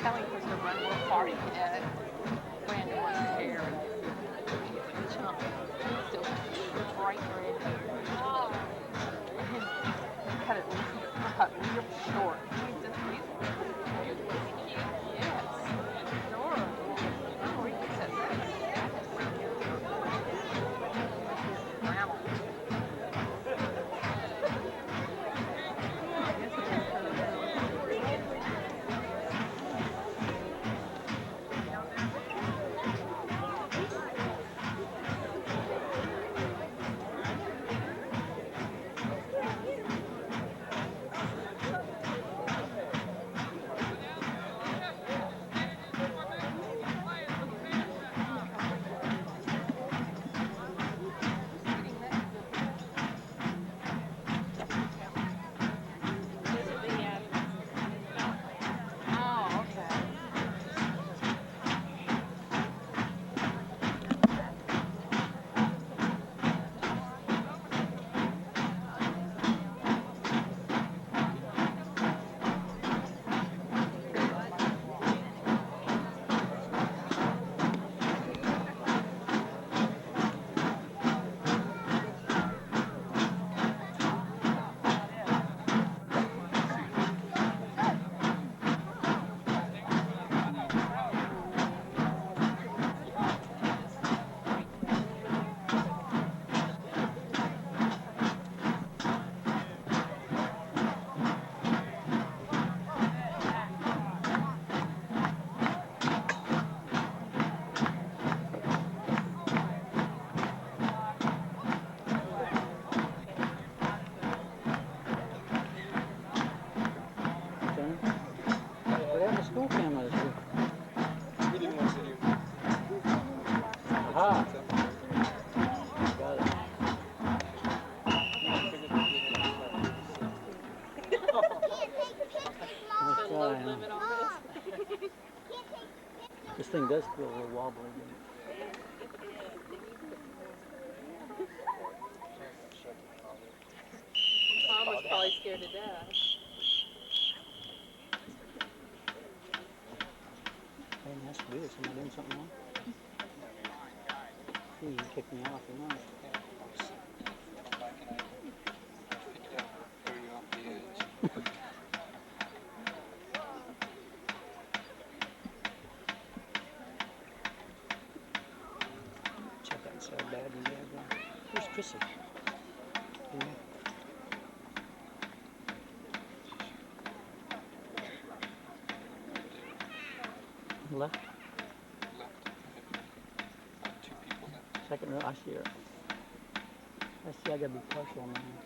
Kelly was to run a little party at Brandon's hair. Chunk, still bright red hair. And cut it real short. Yes, adorable. Oh, we can set that. Grandma. Oh, okay. Whatever school cameras do. We didn't want to see you. Aha. Got it. Nice try, huh? This thing does feel a little wobbly. Mom was probably scared to death. Hey, that's weird. Somebody doing something wrong? You kicked me off, you know. Check that so bad. Where's Chrissy? Yeah. Left? Second row, I see her. I see, I gotta be partial on my hands.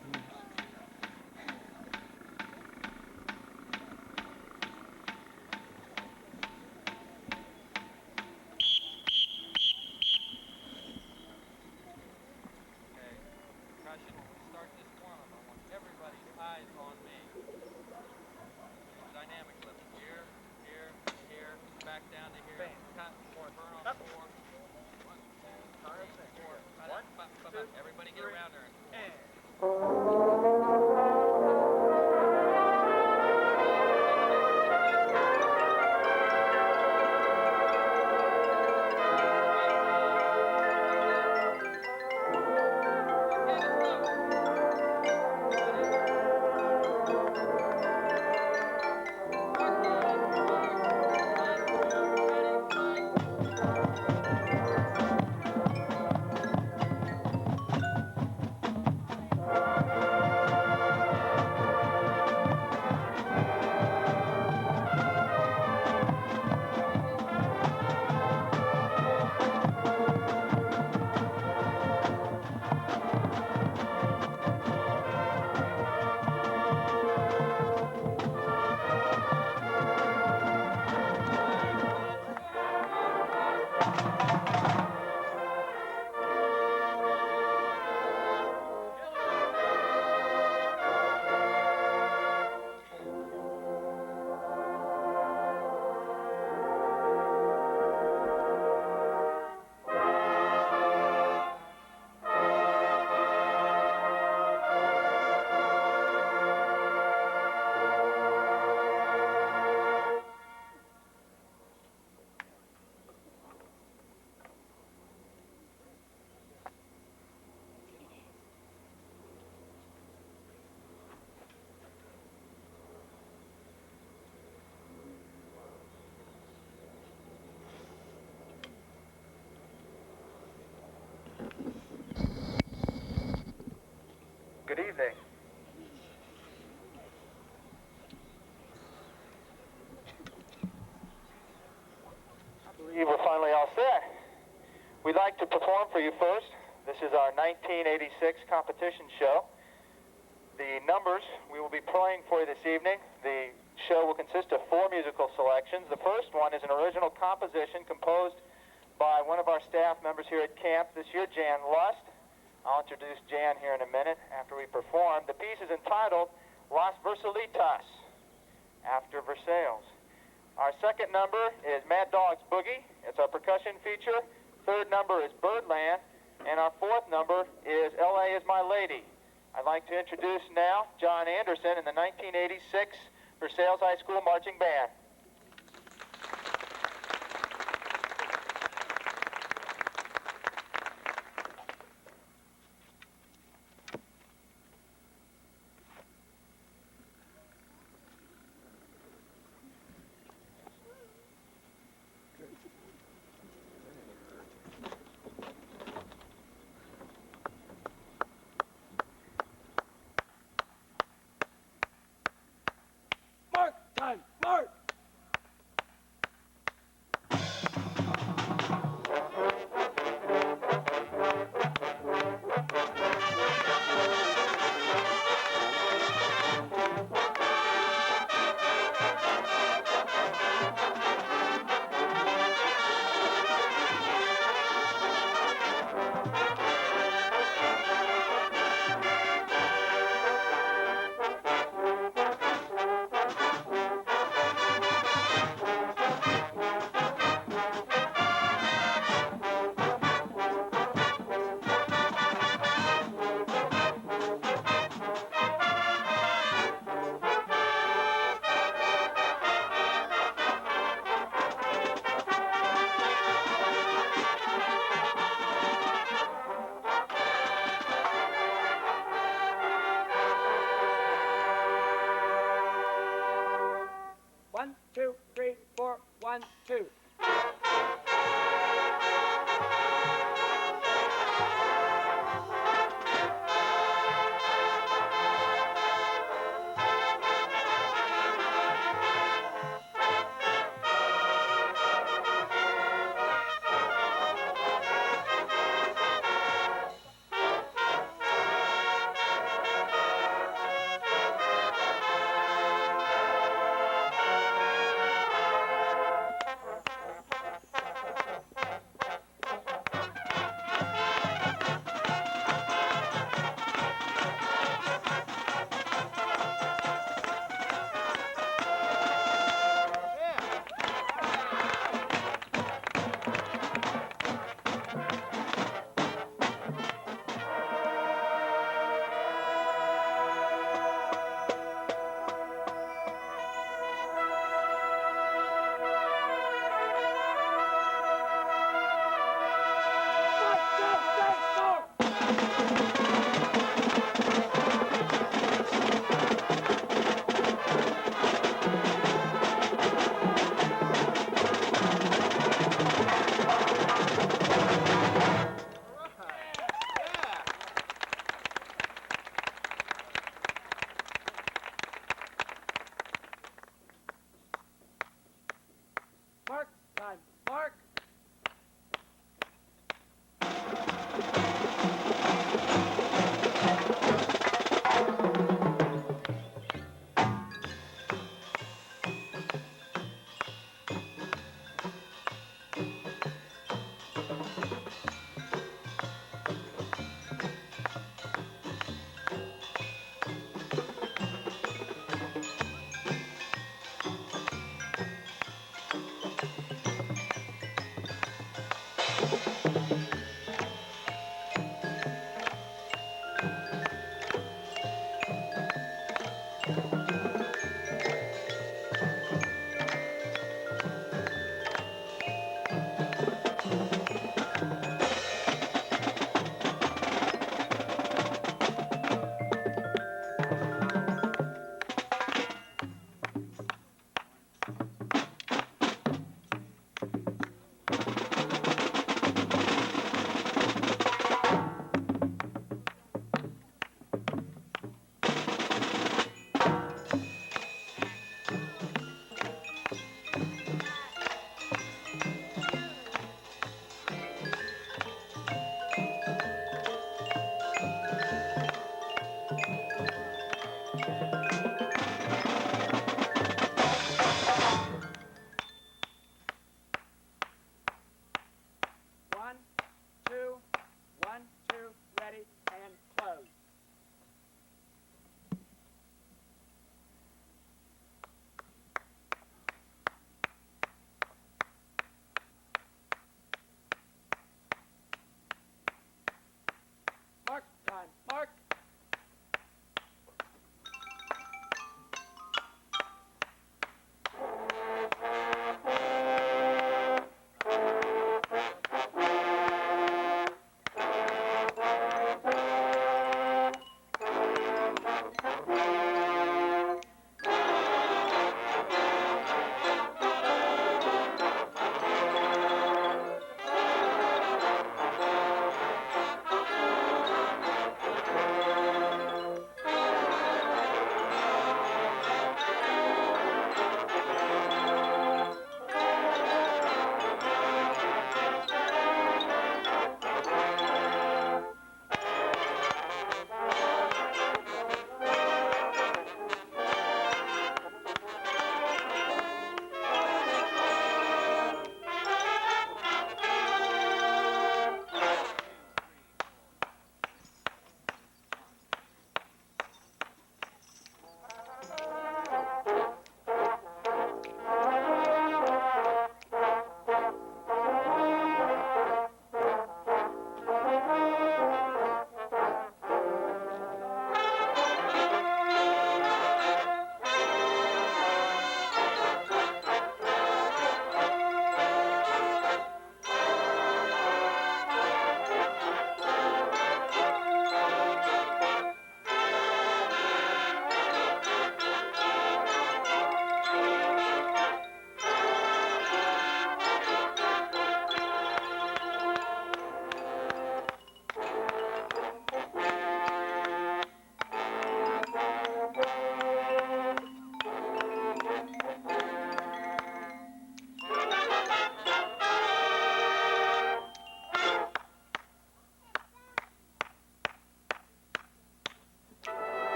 Everybody get around her. evening. I believe we're finally all set. We'd like to perform for you first. This is our 1986 competition show. The numbers we will be playing for you this evening, the show will consist of 4 musical selections. The first one is an original composition composed by one of our staff members here at camp this year, Jan Lust. I'll introduce Jan here in a minute after we perform. The piece is entitled Las Versalitas, after Versailles. Our second number is Mad Dog's Boogie. It's our percussion feature. Third number is Birdland. And our fourth number is L.A. is My Lady. I'd like to introduce now John Anderson in the 1986 Versailles High School Marching Band. Mark! Time! Mark! One, two, three, four, 1, 2.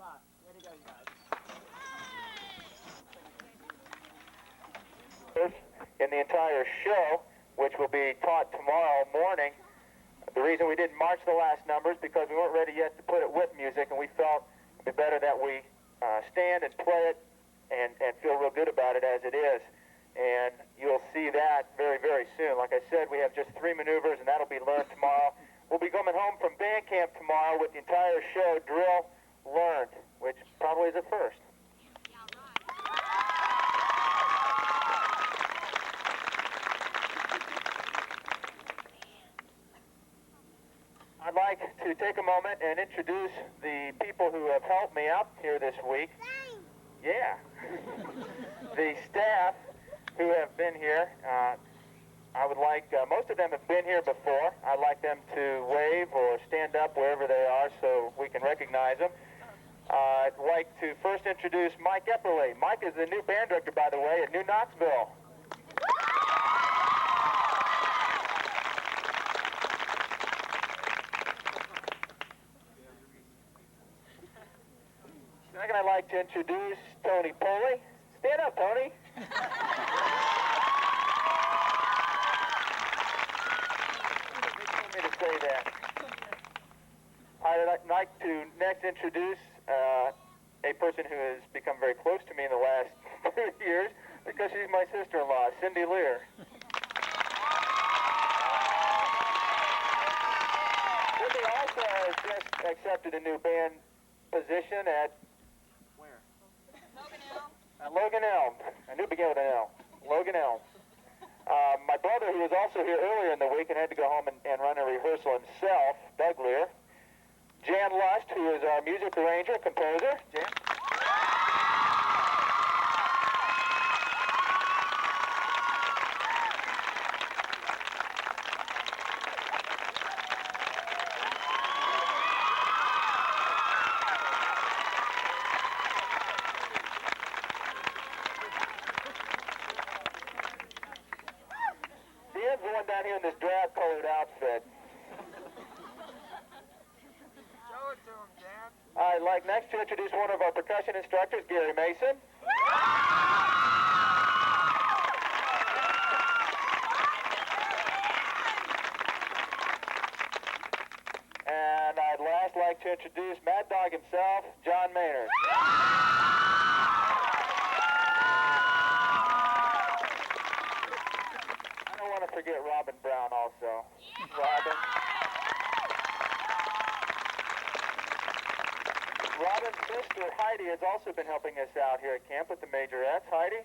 spot. Way to go, you guys. In the entire show, which will be taught tomorrow morning. The reason we didn't march the last numbers because we weren't ready yet to put it with music, and we felt it'd be better that we stand and play it and feel real good about it as it is. And you'll see that very, very soon. Like I said, we have just 3 maneuvers, and that'll be learned tomorrow. We'll be coming home from band camp tomorrow with the entire show drill learned, which probably is a first. I'd like to take a moment and introduce the people who have helped me out here this week. Yeah. The staff who have been here. I would like, most of them have been here before. I'd like them to wave or stand up wherever they are so we can recognize them. I'd like to first introduce Mike Epperly. Mike is the new band director, by the way, at New Knoxville. Second, I'd like to introduce Tony Poley. Stand up, Tony. They told me to say that. I'd like to next introduce a person who has become very close to me in the last 3 years because she's my sister-in-law, Cindy Lear. Cindy also has just accepted a new band position at Logan Elm. I knew it began with an L. Logan Elm. My brother, who was also here earlier in the week and had to go home and run a rehearsal himself, Doug Lear. Jan Lust, who is our music arranger, composer. Jan? Dan's the one down here in this drab-colored outfit. Show it to him, Dan. I'd like next to introduce one of our percussion instructors, Gary Mason. And I'd last like to introduce Mad Dog himself, John Maynard. I don't want to forget Robin Brown also. Robin. Robin's sister, Heidi, has also been helping us out here at camp with the majorettes. Heidi?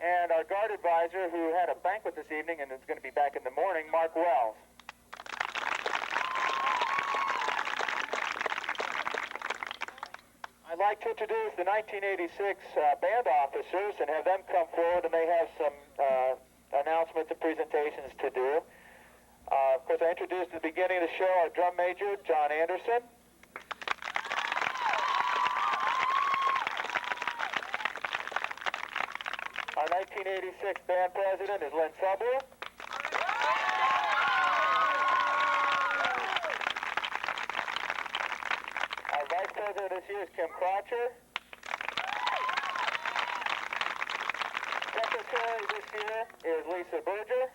And our guard advisor, who had a banquet this evening and is going to be back in the morning, Mark Wells. I'd like to introduce the 1986 band officers and have them come forward, and they have some announcements and presentations to do. Of course, I introduced at the beginning of the show our drum major, John Anderson. Our 1986 band president is Lynn Subler. Our vice president this year is Kim Crotcher. Secretary this year is Lisa Berger.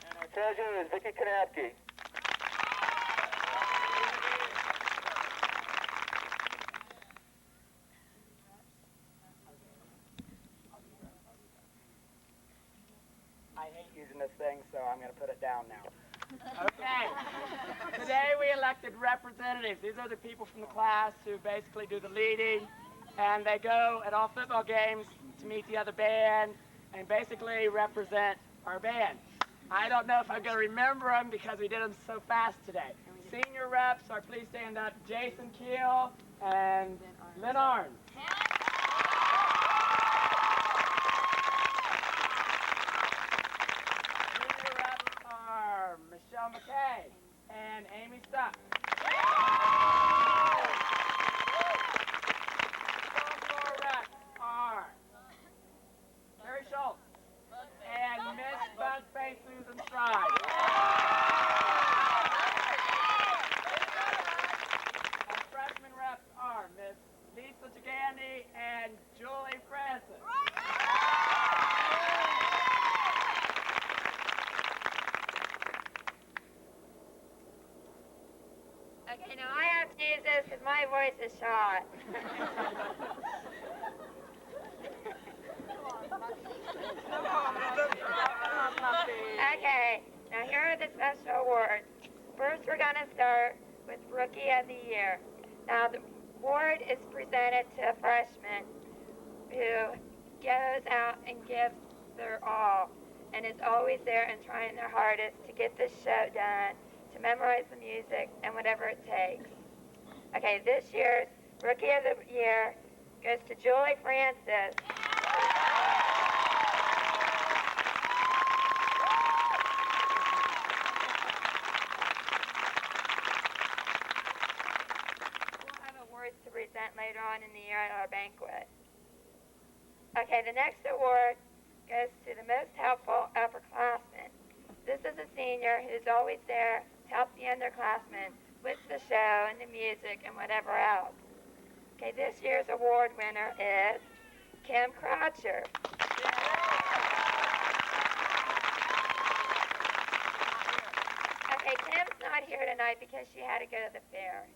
And our treasurer is Vicki Kanapke. I hate using this thing, so I'm going to put it down now. Okay. Today we elected representatives. These are the people from the class who basically do the leading, and they go at all football games to meet the other band and basically represent our band. I don't know if I'm going to remember them because we did them so fast today. Senior reps are, please stand up, Jason Keel and Lynn Arns. Michelle McKay and Amy Stuck. Sophomore reps are Terry Schultz, my voice is shot. Okay, now here are the special awards. First, we're going to start with Rookie of the Year. Now, the award is presented to a freshman who goes out and gives their all and is always there and trying their hardest to get this show done, to memorize the music, and whatever it takes. Okay, this year's Rookie of the Year goes to Julie Francis. We'll have awards to present later on in the year at our banquet. Okay, the next award goes to the most helpful upperclassman. This is a senior who's always there to help the underclassmen with the show and the music and whatever else. Okay, this year's award winner is Kim Croucher. Okay, Kim's not here tonight because she had to go to the fair.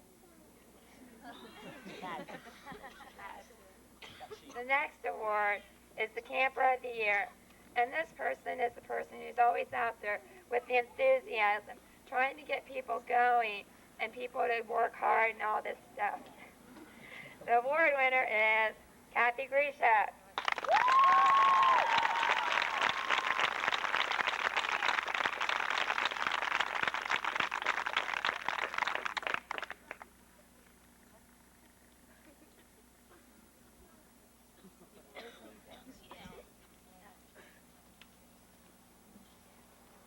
The next award is the Camper of the Year. And this person is the person who's always out there with the enthusiasm, trying to get people going and people to work hard and all this stuff. The award winner is Kathy Grishak.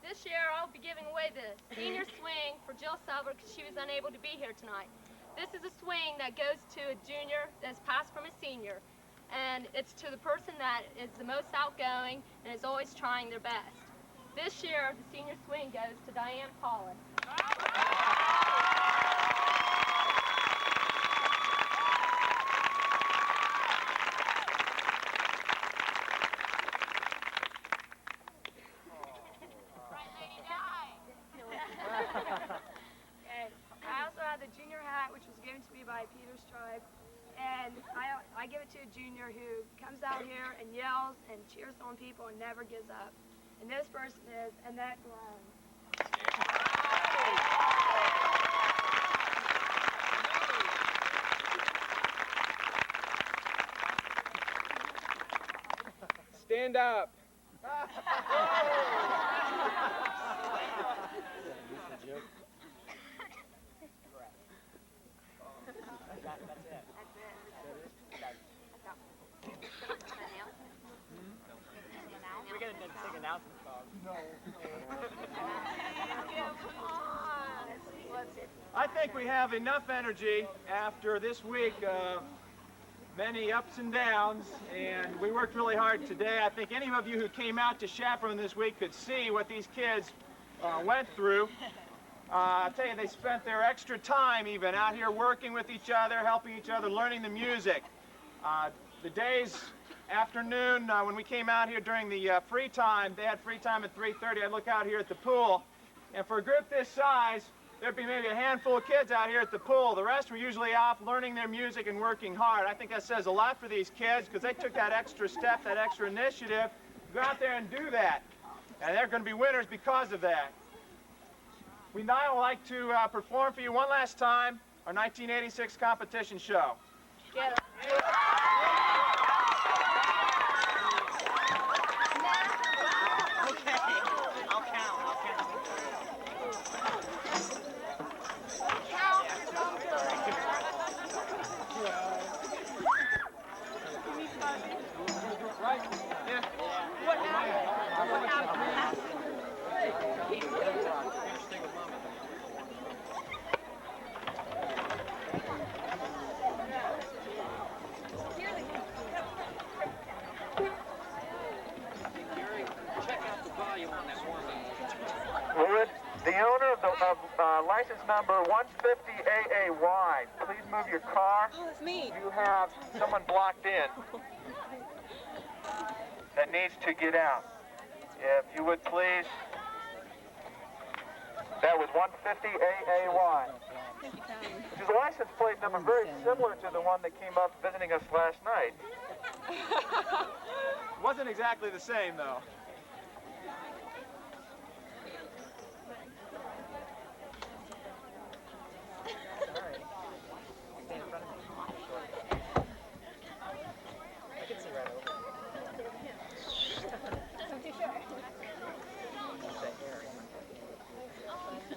This year, I'll be giving away the senior swing for Jill Silver because she was unable to be here tonight. This is a swing that goes to a junior that's passed from a senior, and it's to the person that is the most outgoing and is always trying their best. This year, the senior swing goes to Diane Paulin. I give it to a junior who comes out here and yells and cheers on people and never gives up. And this person is Annette Brown. Stand up. We gotta take announcement calls. I think we have enough energy after this week of many ups and downs, and we worked really hard today. I think any of you who came out to chaperone this week could see what these kids went through. I'll tell you, they spent their extra time even out here working with each other, helping each other, learning the music. The days, afternoon, when we came out here during the free time, they had free time at 3:30. I'd look out here at the pool, and for a group this size, there'd be maybe a handful of kids out here at the pool. The rest were usually off learning their music and working hard. I think that says a lot for these kids because they took that extra step, that extra initiative, to go out there and do that. And they're going to be winners because of that. We now would like to perform for you one last time our 1986 competition show. Get it. Would the owner of license number 150AAY please move your car? Oh, it's me. You have someone blocked in that needs to get out. If you would please. That was 150AAY. which is a license plate number very similar to the one that came up visiting us last night. Wasn't exactly the same, though.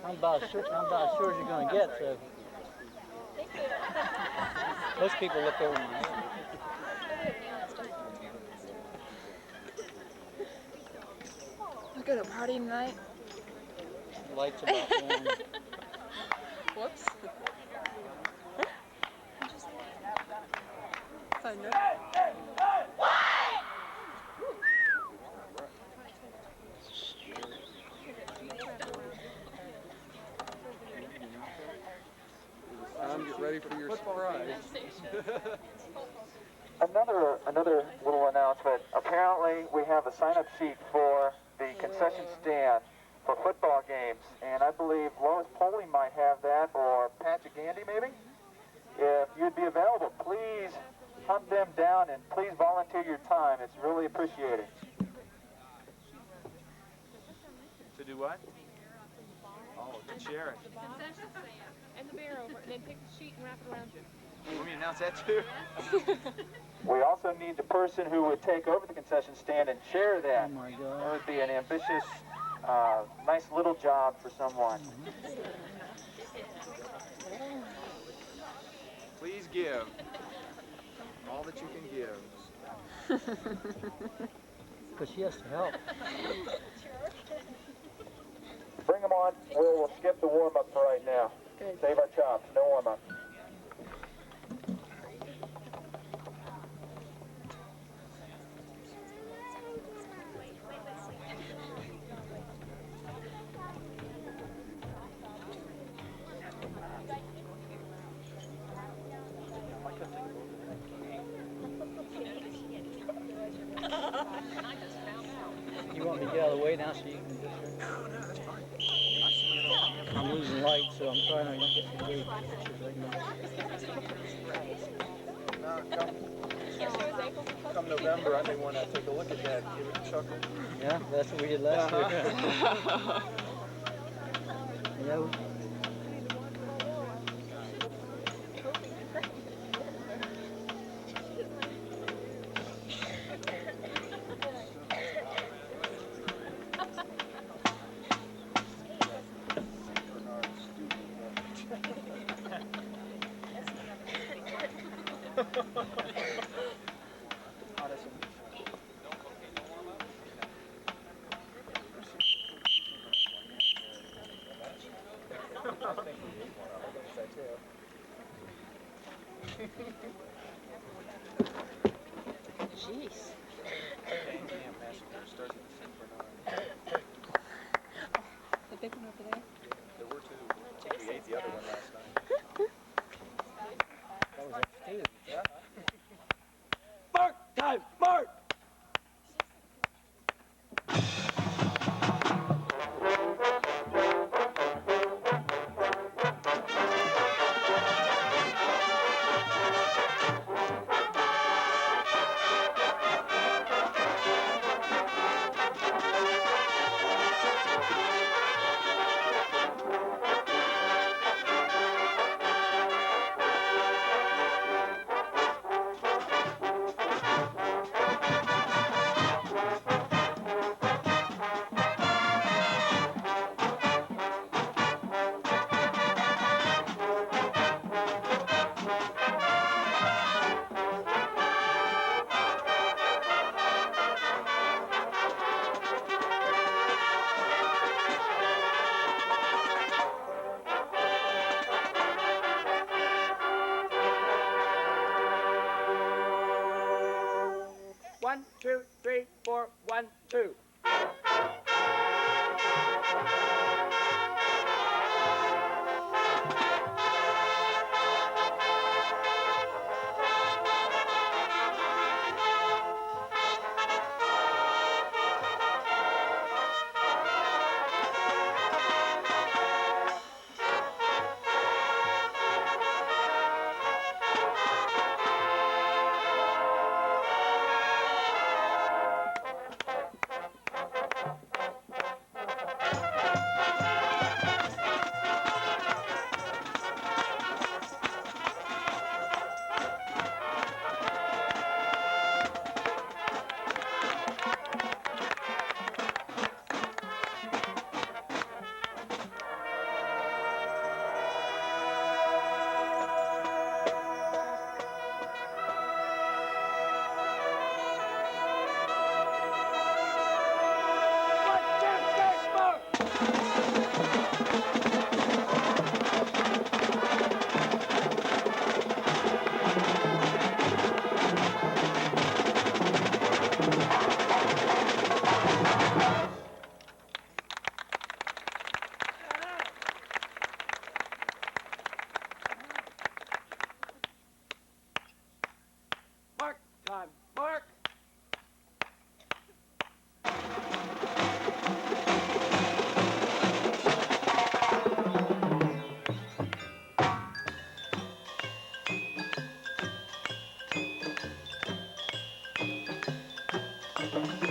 I'm about as sure as you're going to get, so most people look over my head. We go to a party tonight. Lights about one. Whoops. Thunder. Get ready for your surprise. Another little announcement. Apparently, we have a sign-up sheet for the concession stand for football games, and I believe Lois Poley might have that, or Patrick Gandy maybe. If you'd be available, please hunt them down and please volunteer your time. It's really appreciated. To do what? Oh, to share it. Concession stand and the beer over, and then take the sheet and wrap it around you. You want me to announce that too? We also need the person who would take over the concession stand and share that. Oh my That God. would be an ambitious, nice little job for someone. Please give all that you can give. But she has to help. Bring them on. We'll skip the warm-up for right now. Good. Save our chops. No warm-up. You want me to get out of the way now so you can just... I'm losing light, so I'm trying not to get too big pictures right now. Come November, I may want to take a look at that and give it a chuckle. Yeah, that's what we did last year. Yeah. Jeez. The big one over there. There were two. We ate the other one last night. That was upstairs. Mark! Time! Mark! One, two, three, four, 1, 2. Thank you.